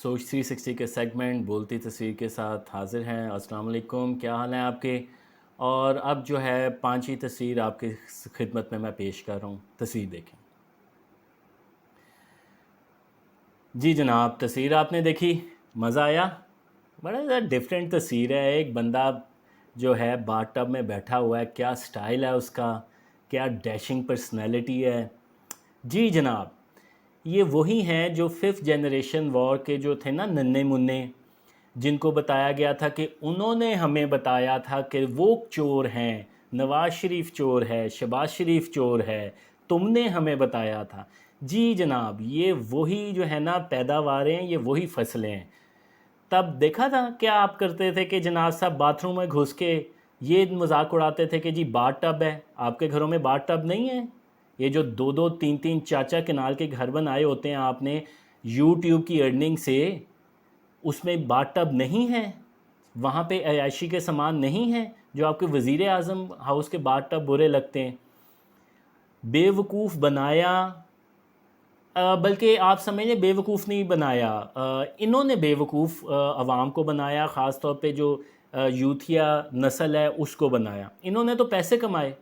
सोच 360 के सेगमेंट बोलती तस्वीर के साथ हाज़िर हैं। अस्सलाम वालेकुम, क्या हाल है आपके? और अब जो है पांचवी तस्वीर आपकी खिदमत में मैं पेश कर रहा हूँ। तस्वीर देखें। जी जनाब, तस्वीर आपने देखी, मज़ा आया? बड़ा ज़्यादा डिफरेंट तस्वीर है। एक बंदा जो है बाथटब में बैठा हुआ है, क्या स्टाइल है उसका, क्या डैशिंग पर्सनैलिटी है। जी जनाब, ये वही हैं जो फिफ्थ जनरेशन वॉर के जो थे ना नन्हे मुन्ने, जिनको बताया गया था कि उन्होंने हमें बताया था कि वो चोर हैं, नवाज शरीफ चोर है, शहबाज शरीफ चोर है, तुमने हमें बताया था। जी जनाब, ये वही जो है ना पैदावारें, ये वही फसलें हैं। तब देखा था क्या आप करते थे कि जनाब साहब बाथरूम में घुस के ये मजाक उड़ाते थे कि जी बाथ टब है। आपके घरों में बाथ टब नहीं है? ये जो दो दो तीन तीन चाचा किनाल के घर बनाए होते हैं आपने यूट्यूब की अर्निंग से, उसमें बाथ टब नहीं है? वहाँ पे अयाशी के सामान नहीं है जो आपके वज़ीर आज़म हाउस के बाथ टब बुरे लगते हैं? बेवकूफ़ बनाया, बल्कि आप समझ लें बेवकूफ़ नहीं बनाया, इन्होंने बेवकूफ़ अवाम को बनाया, ख़ास तौर पे जो यूथिया नस्ल है उसको बनाया। इन्होंने तो पैसे कमाए,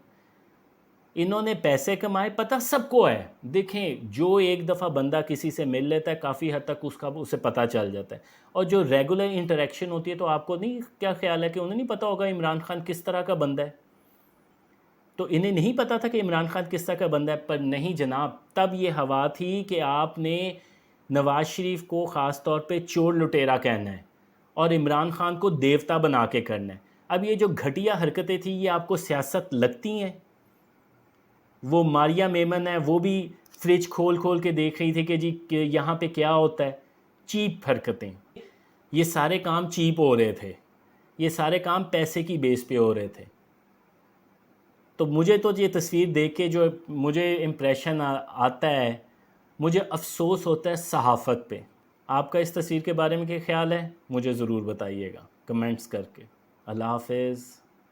इन्होंने पैसे कमाए, पता सबको है। देखें, जो एक दफ़ा बंदा किसी से मिल लेता है काफ़ी हद तक उसका उसे पता चल जाता है। और जो रेगुलर इंटरेक्शन होती है, तो आपको नहीं क्या ख्याल है कि उन्हें नहीं पता होगा इमरान खान किस तरह का बंदा है? तो इन्हें नहीं पता था कि इमरान खान किस तरह का बंदा है? पर नहीं जनाब, तब ये हवा थी कि आपने नवाज़ शरीफ को ख़ास तौर पे चोर लुटेरा कहना है और इमरान खान को देवता बना के करना है। अब ये जो घटिया हरकतें थी, ये आपको सियासत लगती हैं? वो मारिया मेमन है, वो भी फ्रिज खोल खोल के देख रही थी कि जी कि यहाँ पे क्या होता है। चीप हरकतें, ये सारे काम चीप हो रहे थे, ये सारे काम पैसे की बेस पे हो रहे थे। तो मुझे तो ये तस्वीर देख के जो मुझे इम्प्रेशन आता है, मुझे अफसोस होता है सहाफ़त पे। आपका इस तस्वीर के बारे में क्या ख्याल है? मुझे ज़रूर बताइएगा कमेंट्स करके। अल्लाह हाफ़िज़।